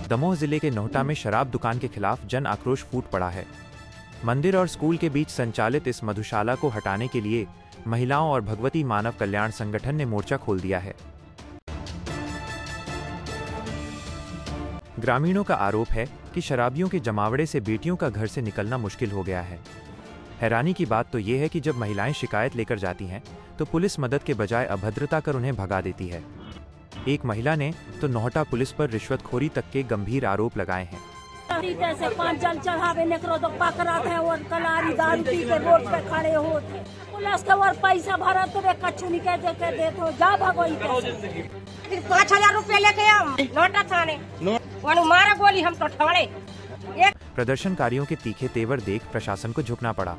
दमोह जिले के नोहटा में शराब दुकान के खिलाफ जन आक्रोश फूट पड़ा है। मंदिर और स्कूल के बीच संचालित इस मधुशाला को हटाने के लिए महिलाओं और भगवती मानव कल्याण संगठन ने मोर्चा खोल दिया है। ग्रामीणों का आरोप है कि शराबियों के जमावड़े से बेटियों का घर से निकलना मुश्किल हो गया है। हैरानी की बात तो ये है कि जब महिलाएं शिकायत लेकर जाती हैं तो पुलिस मदद के बजाय अभद्रता कर उन्हें भगा देती है। एक महिला ने तो नोहटा पुलिस पर रिश्वतखोरी तक के गंभीर आरोप लगाए हैं। से 5 जल चढ़ावे निकलो तो पकड़ात है और कलारी दारू पी के रोड पे खड़े होते पुलिस के और पैसा भरा तो कच्छु नहीं कहते कहते तो जा भगोई 5,000 रुपए लेके आओ नोटा थाने वनु मारा गोली हम तो ठोड़े। प्रदर्शनकारियों के तीखे तेवर देख प्रशासन को झुकना पड़ा।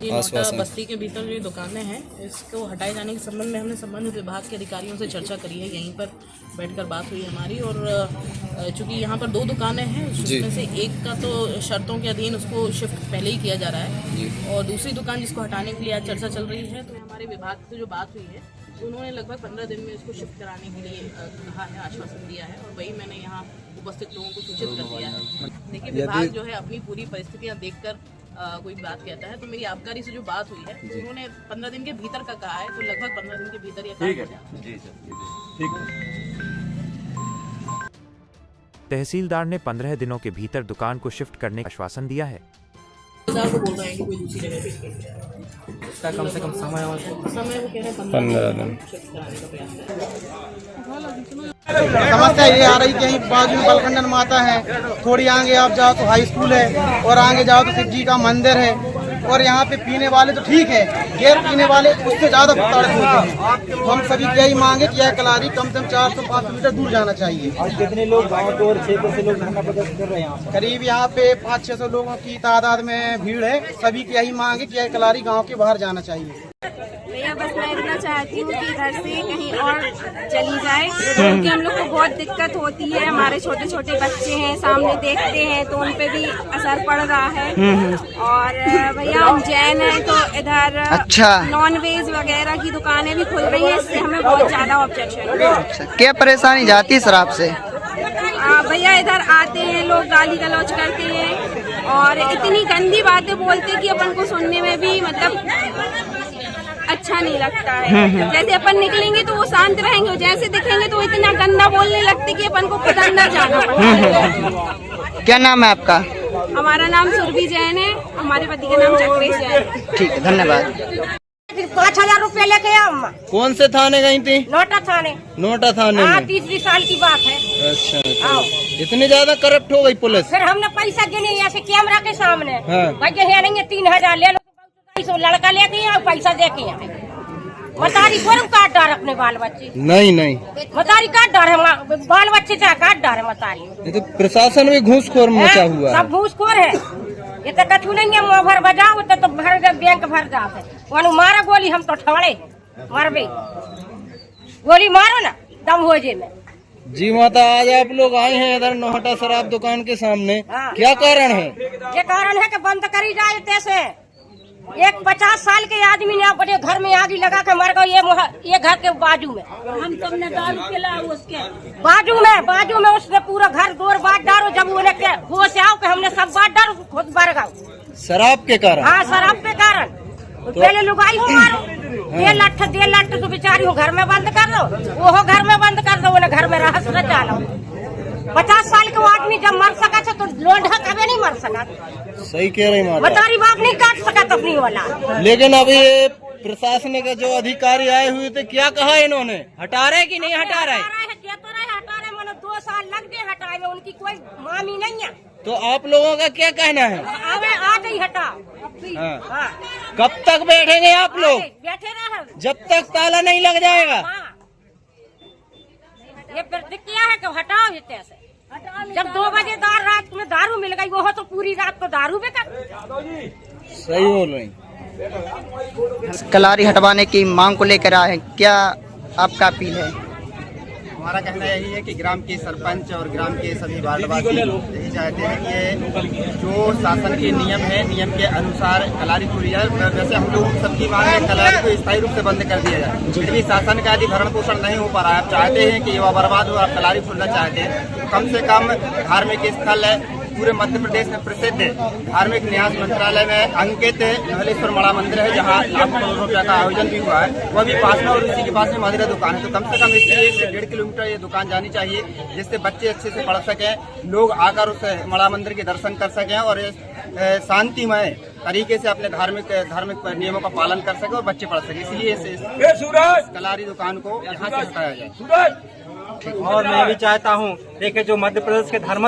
ये नोटा बस्ती के भीतर जो दुकानें हैं इसको हटाए जाने के संबंध में हमने संबंधित विभाग के अधिकारियों से चर्चा करी है। यहीं पर बैठकर बात हुई हमारी और चूंकि यहाँ पर 2 दुकानें हैं उसमें से एक का तो शर्तों के अधीन उसको शिफ्ट पहले ही किया जा रहा है और दूसरी दुकान जिसको हटाने के लिए आज चर्चा चल रही है। तो हमारे विभाग से जो बात हुई है तो उन्होंने लगभग 15 दिन में इसको शिफ्ट कराने के लिए कहा है, आश्वासन दिया है और वही मैंने यहाँ उपस्थित लोगों को सूचित कर दिया है। देखिए विभाग जो है अपनी पूरी परिस्थितियाँ देखकर कोई बात कहता है तो मेरी आबकारी से जो बात हुई है तो उन्होंने 15 दिन के भीतर का कहा है तो लगभग 15 दिन के भीतर ये काम हो जाएगा। तहसीलदार ने 15 दिनों के भीतर दुकान को शिफ्ट करने का आश्वासन दिया है। को बोल रहे हैं कि कोई दूसरी जगह पे इसका कम से कम समय वो कह रहे हैं 15 दिन शिफ्ट कराने का प्रयास। समस्या ये आ रही कि यहीं बाजू में बलखंडन माता है, थोड़ी आगे आप जाओ तो हाई स्कूल है और आगे जाओ तो शिव जी का मंदिर है और यहाँ पे पीने वाले तो ठीक है, गैर पीने वाले उससे ज्यादा प्रताड़ित होते हैं। तो हम सभी क्या ही मांगे कि यह कलारी कम से कम 400-500 मीटर दूर जाना चाहिए। आज कितने लोग गाँव के और क्षेत्र से लोग धरना प्रदर्शन कर रहे हैं? करीब यहाँ पे 500-600 लोगों की तादाद में भीड़ है। सभी की यही मांगे कि यह कलारी गाँव के बाहर जाना चाहिए। भैया बस मैं इतना चाहती हूँ कि इधर से कहीं और चली जाए क्योंकि हम लोग को बहुत दिक्कत होती है। हमारे छोटे छोटे बच्चे हैं, सामने देखते हैं तो उन पे भी असर पड़ रहा है। और भैया हम जैन हैं तो इधर नॉन वेज वगैरह की दुकानें भी खुल रही हैं, इससे हमें बहुत ज्यादा ऑब्जेक्शन है। क्या परेशानी जाती है शराब से? भैया इधर आते हैं लोग गाली गलौज करते हैं और इतनी गंदी बातें बोलते कि अपन को सुनने में भी मतलब अच्छा नहीं लगता है। जैसे अपन निकलेंगे तो वो शांत रहेंगे, जैसे दिखेंगे तो इतना गंदा बोलने लगते कि अपन को खुद अंदर जाना पड़ता है। क्या नाम है आपका? हमारा नाम सुरभि जैन है, हमारे पति का नाम चक्रेश जैन। ठीक है, धन्यवाद। 5,000 रुपए लेके आओ। कौन से थाने गई थी? नोटा थाने। नोटा थाने में? 30 साल की बात है। अच्छा। इतनी ज्यादा करप्ट हो गई पुलिस? फिर हमने पैसा गिने यहाँ से कैमरा के सामने भाई है नहीं 3,000 ले लो, लड़का लेके और पैसा दे के आए। मतारी को काट डाल अपने बाल बच्चे? नहीं मतारी काट डाल है, बाल बच्चे चाहे काट डाल है मतारी। ये तो प्रशासन में घूसखोर मचा हुआ है। सब घूसखोर है, ये तो कछु नहीं है। मुँह भर बजाओ तो भर बैंक भर जाते वनु मारा गोली हम तो ठोड़े मरबे गोली मारो ना दम हो जे में। जी माता, आज आप लोग आए हैं इधर नोहटा शराब दुकान के सामने, क्या कारण है? ये कारण है कि बंद करी जाए तैसे। एक 50 साल के आदमी ने अपने घर में आग लगा के मर गए। ये घर के बाजू में हम तुमने दारू पिला उसके बाजू में उसने पूरा घर दौर बांट डालो। जब उन्हें के होश आओ कि हमने सब बांट डालो खुद मर गए शराब के कारण। हाँ, शराब के कारण। पहले लुगाई को मारो 1.5 लाख तो बेचारी हो घर में बंद कर दो, वो घर में बंद कर दो, उन्हें घर में रह डालो। 50 साल के आदमी जब मर सका तो लोंढा कभी नहीं मर सका। सही कह रही माता। मतारी बाप नहीं काट सका अपनी वाला। लेकिन अभी ये प्रशासन के जो अधिकारी आए हुए थे, क्या कहा इन्होंने? हटा रहे कि नहीं हटा रहे? हटा रहे मैंने 2 साल लग गए हटाए में, उनकी कोई मामी नहीं है। तो आप लोगों का क्या कहना है? आज ही हटा। हाँ। कब तक बैठेंगे आप लोग? बैठे रहे जब तक ताला नहीं लग जाएगा। ये प्रतिक्रिया है कि हटाओ ये कैसे। जब 2 बजे रात में दारू मिल गई वो तो पूरी रात को दारू बेकार। सही बोल रही। कलारी हटवाने की मांग को लेकर आए हैं, क्या आपका अपील है? हमारा कहना यही है कि ग्राम के सरपंच और ग्राम के सभी वार्डवासी यही चाहते हैं कि जो शासन के नियम है, नियम के अनुसार कलारी खुली जाए। वैसे हम लोग सबकी मांग है कलारी को स्थायी रूप से बंद कर दिया जाए, फिर भी शासन का यदि भरण पोषण नहीं हो पा रहा है, आप चाहते हैं कि युवा बर्बाद हो, आप कलारी खोलना चाहते हैं, तो कम से कम धार्मिक स्थल है पूरे मध्य प्रदेश में प्रसिद्ध धार्मिक न्यास मंत्रालय में अंकित नहलेश्वर मड़ा मंदिर है, जहाँ लाखों करोड़ रुपया का आयोजन भी हुआ है, वह भी पास में, और इसी के पास में मदिरा दुकान है। तो कम से कम इससे 1 से 1.5 किलोमीटर ये दुकान जानी चाहिए, जिससे बच्चे अच्छे से पढ़ सकें, लोग आकर उस मड़ा मंदिर के दर्शन कर सकें और शांतिमय तरीके से अपने धार्मिक नियमों का पालन कर सके और बच्चे पढ़ सके। इसलिए इस कलारी दुकान को यहाँ से हटाया जाए। और मैं भी चाहता हूँ, देखिए जो मध्य प्रदेश के धर्म